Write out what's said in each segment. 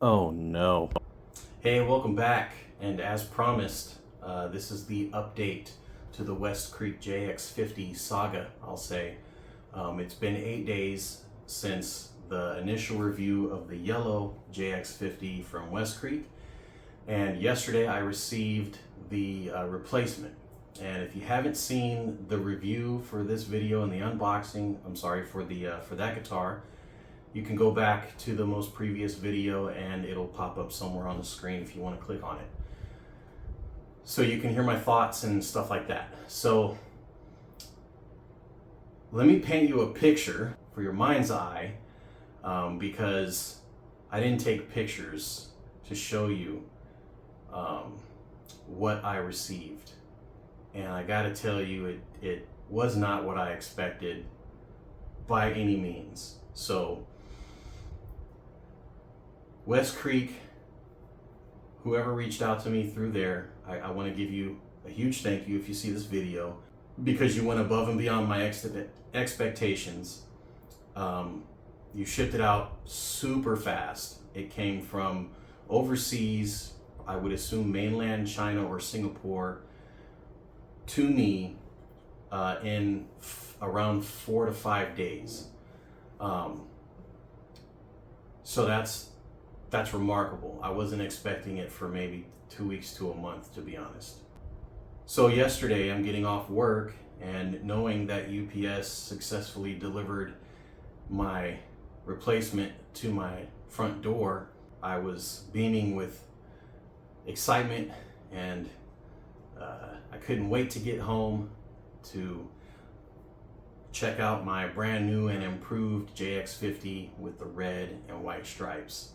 Oh no. Hey, welcome back. And as promised, this is the update to the WestCreek JX-50 saga, I'll say. It's been 8 days since the initial review of the yellow JX-50 from WestCreek. And yesterday I received the replacement. And if you haven't seen the review for this video and the unboxing, I'm sorry, for that guitar, you can go back to the most previous video and it'll pop up somewhere on the screen if you want to click on it. So you can hear my thoughts and stuff like that. So let me paint you a picture for your mind's eye, because I didn't take pictures to show you what I received. And I gotta tell you, it was not what I expected by any means. So WestCreek, whoever reached out to me through there, I want to give you a huge thank you if you see this video, because you went above and beyond my expectations. You shipped it out super fast. It came from overseas, I would assume mainland China or Singapore, to me in around 4 to 5 days. So that's remarkable. I wasn't expecting it for maybe 2 weeks to a month, to be honest. So yesterday I'm getting off work and knowing that UPS successfully delivered my replacement to my front door, I was beaming with excitement, and I couldn't wait to get home to check out my brand new and improved JX-50 with the red and white stripes.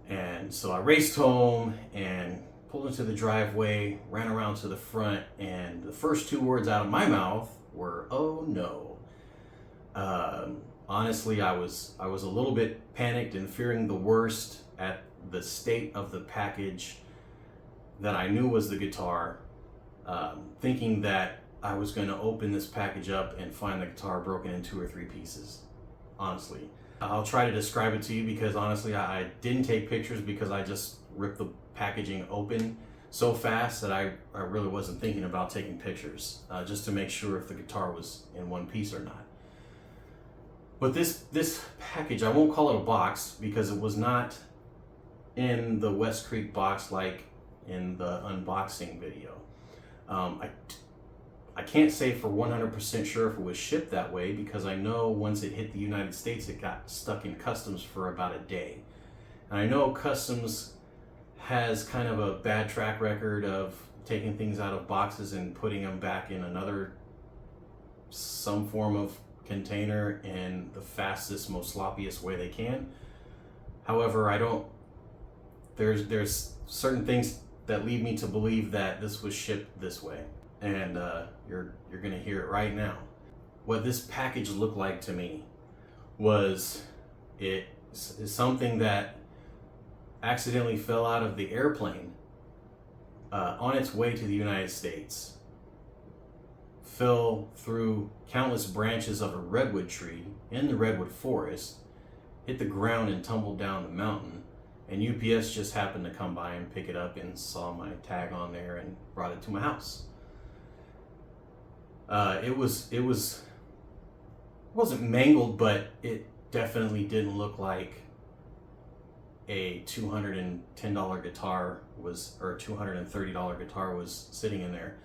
And so I raced home and pulled into the driveway, ran around to the front, and the first 2 words out of my mouth were, "Oh no." Honestly, I was a little bit panicked and fearing the worst at the state of the package that I knew was the guitar, thinking that I was going to open this package up and find the guitar broken in 2 or 3 pieces, honestly. I'll try to describe it to you, because honestly I didn't take pictures because I just ripped the packaging open so fast that I really wasn't thinking about taking pictures, just to make sure if the guitar was in one piece or not. But this package, I won't call it a box because it was not in the WestCreek box like in the unboxing video. I can't say for 100% sure if it was shipped that way, because I know once it hit the United States, it got stuck in customs for about a day. And I know customs has kind of a bad track record of taking things out of boxes and putting them back in some form of container in the fastest, most sloppiest way they can. However, there's certain things that lead me to believe that this was shipped this way. And you're gonna hear it right now. What this package looked like to me was something that accidentally fell out of the airplane on its way to the United States, fell through countless branches of a redwood tree in the redwood forest, hit the ground and tumbled down the mountain, and UPS just happened to come by and pick it up and saw my tag on there and brought it to my house. It wasn't mangled, but it definitely didn't look like a $210 guitar was, or a $230 guitar was sitting in there.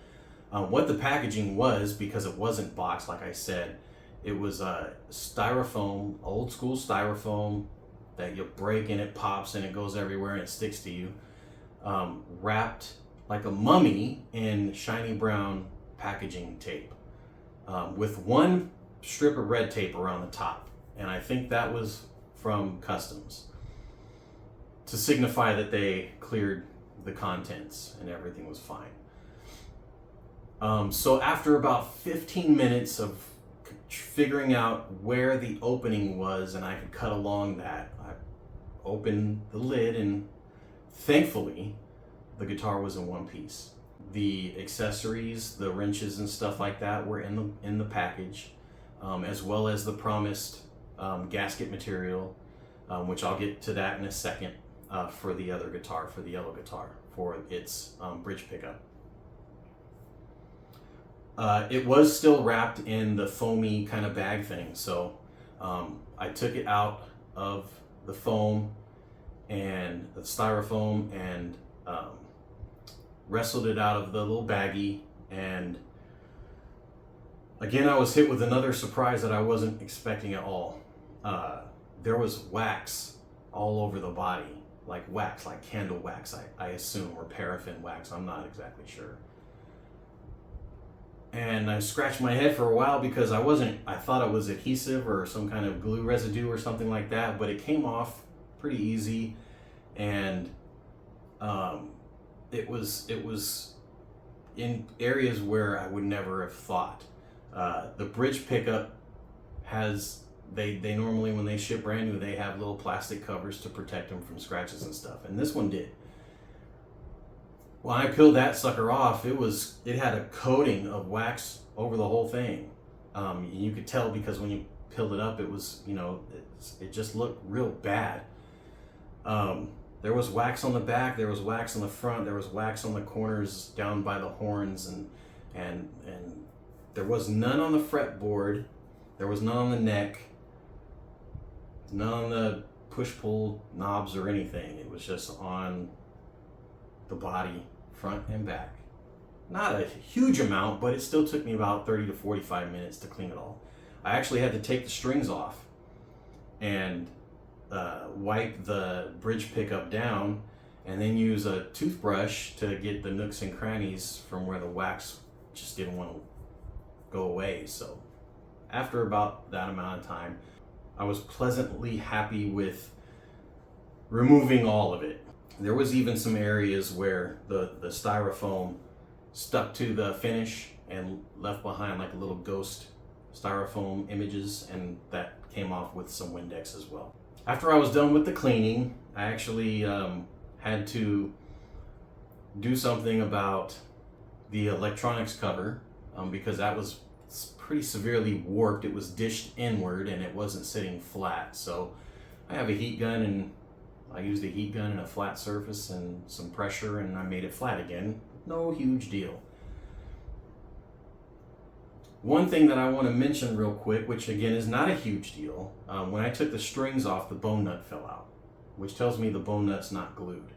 What the packaging was, because it wasn't boxed, like I said, it was styrofoam, old school styrofoam that you break and it pops and it goes everywhere and it sticks to you, wrapped like a mummy in shiny brown packaging tape, with one strip of red tape around the top. And I think that was from customs to signify that they cleared the contents and everything was fine. So after about 15 minutes of figuring out where the opening was and I could cut along that, I opened the lid and thankfully the guitar was in one piece. The accessories, the wrenches and stuff like that were in the package, as well as the promised gasket material, which I'll get to that in a second. for the other guitar, for the yellow guitar, for its bridge pickup. It was still wrapped in the foamy kind of bag thing, so I took it out of the foam and the styrofoam and wrestled it out of the little baggie, and again I was hit with another surprise that I wasn't expecting at all. There was wax all over the body, like wax, like candle wax, I assume, or paraffin wax, I'm not exactly sure. And I scratched my head for a while because I thought it was adhesive or some kind of glue residue or something like that, but it came off pretty easy, and it was in areas where I would never have thought. The bridge pickup has, they normally, when they ship brand new, they have little plastic covers to protect them from scratches and stuff, and this one did. When I peeled that sucker off, it had a coating of wax over the whole thing. You could tell because when you peeled it up, it was, it just looked real bad. There was wax on the back, there was wax on the front, there was wax on the corners down by the horns, and there was none on the fretboard, there was none on the neck, none on the push-pull knobs or anything. It was just on the body, front and back. Not a huge amount, but it still took me about 30 to 45 minutes to clean it all. I actually had to take the strings off and wipe the bridge pickup down, and then use a toothbrush to get the nooks and crannies from where the wax just didn't want to go away. So after about that amount of time, I was pleasantly happy with removing all of it. There was even some areas where the styrofoam stuck to the finish and left behind like a little ghost styrofoam images, and that came off with some Windex as well. After I was done with the cleaning, I actually had to do something about the electronics cover because that was pretty severely warped. It was dished inward and it wasn't sitting flat. So I have a heat gun, and I used a heat gun and a flat surface and some pressure, and I made it flat again. No huge deal. One thing that I want to mention real quick, which again is not a huge deal, when I took the strings off, the bone nut fell out, which tells me the bone nut's not glued.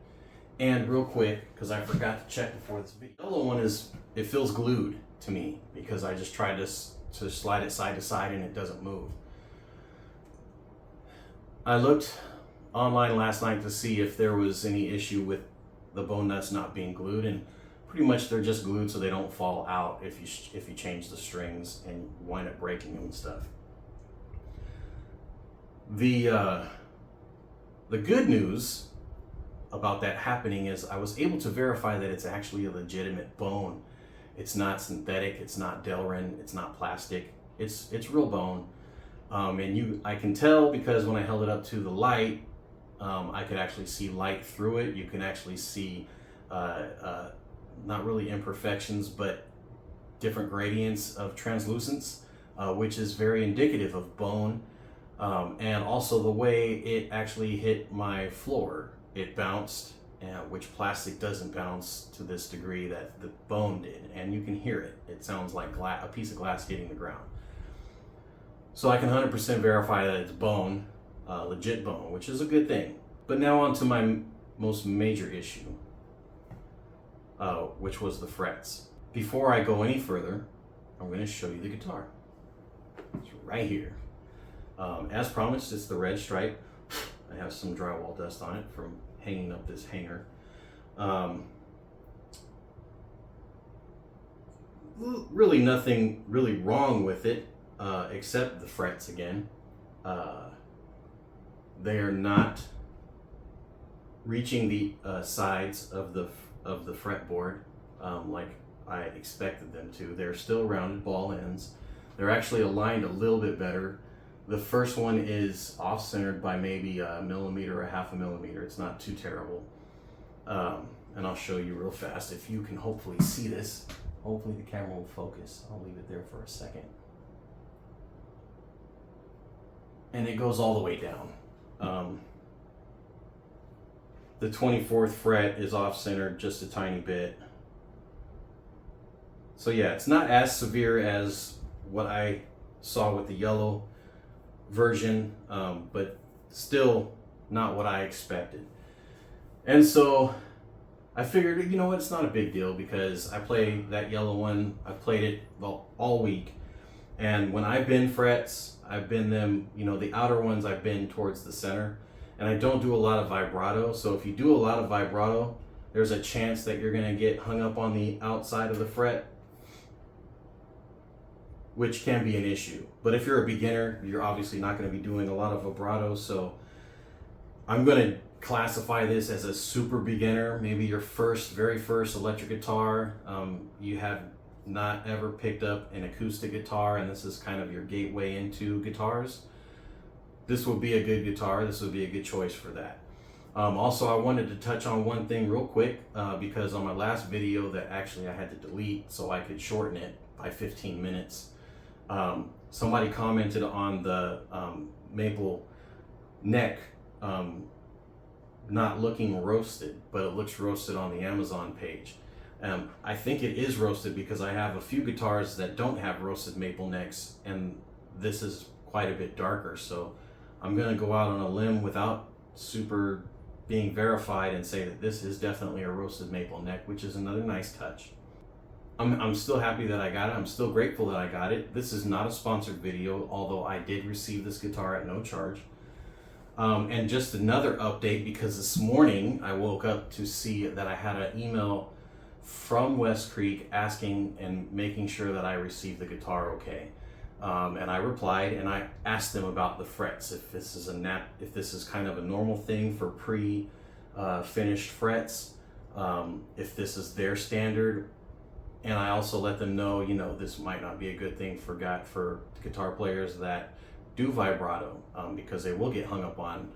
And real quick, because I forgot to check before this video, the yellow one it feels glued to me because I just tried to slide it side to side and it doesn't move. I looked online last night to see if there was any issue with the bone nuts not being glued, and pretty much they're just glued so they don't fall out if you change the strings and wind up breaking them and stuff. The good news about that happening is I was able to verify that it's actually a legitimate bone. It's not synthetic, it's not Delrin, it's not plastic, it's real bone. And I can tell because when I held it up to the light, I could actually see light through it. You can actually see not really imperfections, but different gradients of translucence, which is very indicative of bone. And also the way it actually hit my floor. It bounced, which plastic doesn't bounce to this degree that the bone did, and you can hear it. It sounds like a piece of glass hitting the ground. So I can 100% verify that it's bone, legit bone, which is a good thing. But now on to my most major issue, which was the frets. Before I go any further, I'm going to show you the guitar. It's right here. As promised, it's the red stripe. I have some drywall dust on it from hanging up this hanger. Really nothing really wrong with it, except the frets again. They are not reaching the sides of the fretboard like I expected them to. They're still rounded ball ends. They're actually aligned a little bit better. The first one is off-centered by maybe a millimeter or a half a millimeter. It's not too terrible. And I'll show you real fast if you can hopefully see this. Hopefully the camera will focus. I'll leave it there for a second. And it goes all the way down. The 24th fret is off center just a tiny bit. So yeah, it's not as severe as what I saw with the yellow version, but still not what I expected. And so I figured, you know what, it's not a big deal because I play that yellow one. I played it all week. And when I bend frets, I bend them, you know, the outer ones I bend towards the center. And I don't do a lot of vibrato. So if you do a lot of vibrato, there's a chance that you're gonna get hung up on the outside of the fret, which can be an issue. But if you're a beginner, you're obviously not gonna be doing a lot of vibrato. So I'm gonna classify this as a super beginner. Maybe your very first electric guitar. You have not ever picked up an acoustic guitar and this is kind of your gateway into guitars. This would be a good guitar. This would be a good choice for that. Also, I wanted to touch on one thing real quick because on my last video that actually I had to delete so I could shorten it by 15 minutes. Somebody commented on the maple neck not looking roasted, but it looks roasted on the Amazon page. I think it is roasted because I have a few guitars that don't have roasted maple necks and this is quite a bit darker. So I'm gonna go out on a limb without super being verified and say that this is definitely a roasted maple neck, which is another nice touch. I'm still happy that I got it. I'm still grateful that I got it. This is not a sponsored video, although I did receive this guitar at no charge. And just another update, because this morning I woke up to see that I had an email from WestCreek asking and making sure that I received the guitar okay. And I replied and I asked them about the frets, if this is kind of a normal thing for finished frets, if this is their standard. And I also let them know, you know, this might not be a good thing for guitar players that do vibrato, because they will get hung up on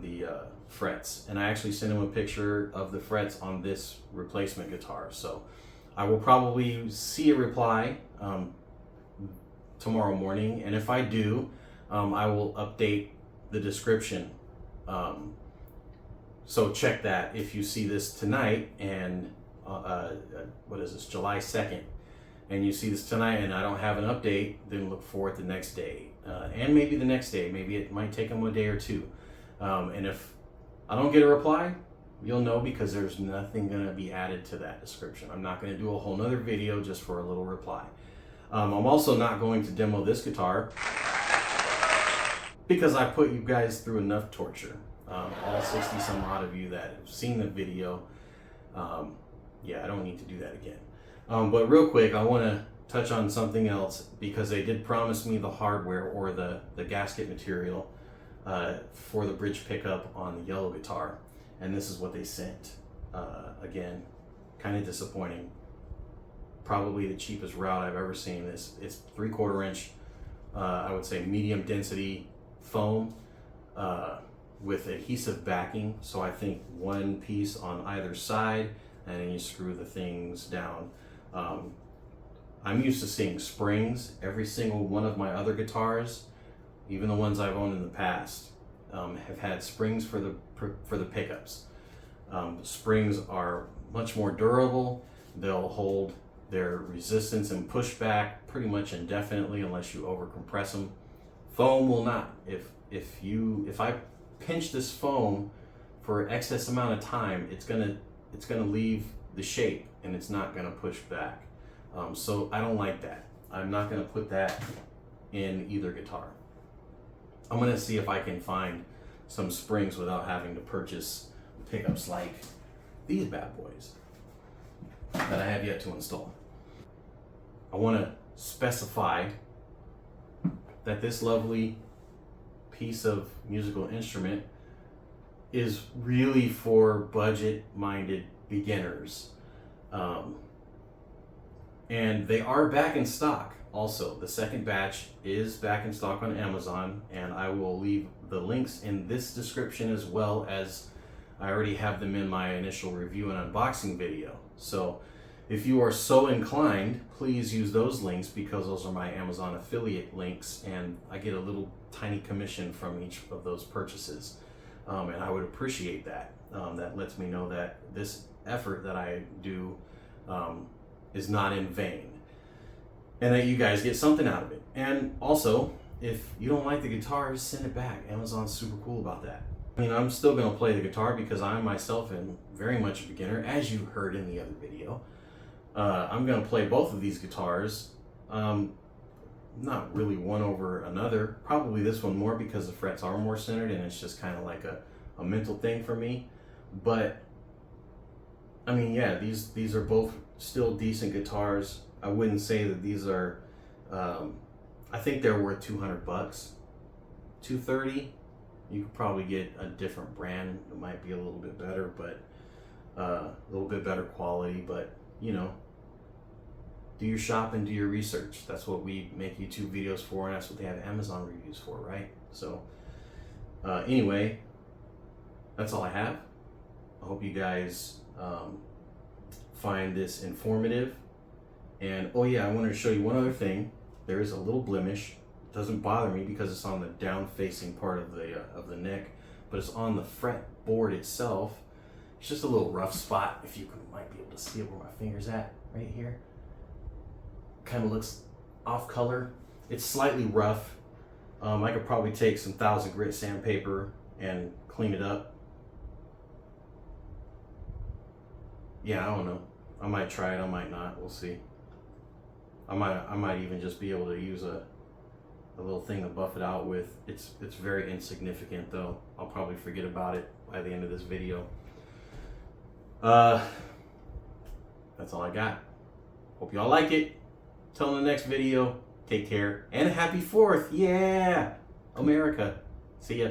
the frets. And I actually sent him a picture of the frets on this replacement guitar. So I will probably see a reply tomorrow morning. And if I do, I will update the description. So check that if you see this tonight and what is this, July 2nd, and you see this tonight and I don't have an update, then look for it the next day. And maybe the next day, maybe it might take them a day or two. And if I don't get a reply, you'll know because there's nothing gonna be added to that description. I'm not gonna do a whole nother video just for a little reply. I'm also not going to demo this guitar because I put you guys through enough torture. All 60 some odd of you that have seen the video. Yeah, I don't need to do that again. But real quick, I wanna touch on something else because they did promise me the hardware or the gasket material for the bridge pickup on the yellow guitar, and this is what they sent. Again, kind of disappointing. Probably the cheapest route I've ever seen. It's 3/4 inch, I would say medium density foam with adhesive backing. So I think one piece on either side, and then you screw the things down. I'm used to seeing springs. Every single one of my other guitars, even the ones I've owned in the past, have had springs for the pickups. Springs are much more durable. They'll hold their resistance and pushback pretty much indefinitely unless you over compress them. Foam will not. If I pinch this foam for excess amount of time, it's gonna leave the shape and it's not gonna push back. So I don't like that. I'm not gonna put that in either guitar. I'm gonna see if I can find some springs without having to purchase pickups like these bad boys that I have yet to install. I wanna specify that this lovely piece of musical instrument is really for budget-minded beginners. And they are back in stock also. The second batch is back in stock on Amazon, and I will leave the links in this description as well as I already have them in my initial review and unboxing video. So if you are so inclined, please use those links because those are my Amazon affiliate links and I get a little tiny commission from each of those purchases. And I would appreciate that. that lets me know that this effort that I do is not in vain, and that you guys get something out of it. And also, if you don't like the guitar, just send it back. Amazon's super cool about that. I mean, I'm still going to play the guitar because I myself am very much a beginner, as you heard in the other video. I'm going to play both of these guitars, not really one over another. Probably this one more because the frets are more centered and it's just kind of like a mental thing for me. But I mean, yeah, these are both still decent guitars. I wouldn't say that these are, I think they're worth $200, $230. You could probably get a different brand. It might be a little bit better, but a little bit better quality. But you know, do your shopping, do your research. That's what we make YouTube videos for, and that's what they have Amazon reviews for, right? So anyway, that's all I have. I hope you guys find this informative. And oh yeah, I wanted to show you one other thing. There is a little blemish. It doesn't bother me because it's on the down-facing part of the neck, but it's on the fretboard itself. It's just a little rough spot. If you might be able to see it where my finger's at, right here. Kind of looks off color. It's slightly rough. I could probably take some 1000 grit sandpaper and clean it up. Yeah, I don't know. I might try it, I might not. We'll see. I might even just be able to use a little thing to buff it out with. It's very insignificant though. I'll probably forget about it by the end of this video. That's all I got. Hope y'all like it. Till the next video, take care and happy 4th. Yeah, America. See ya.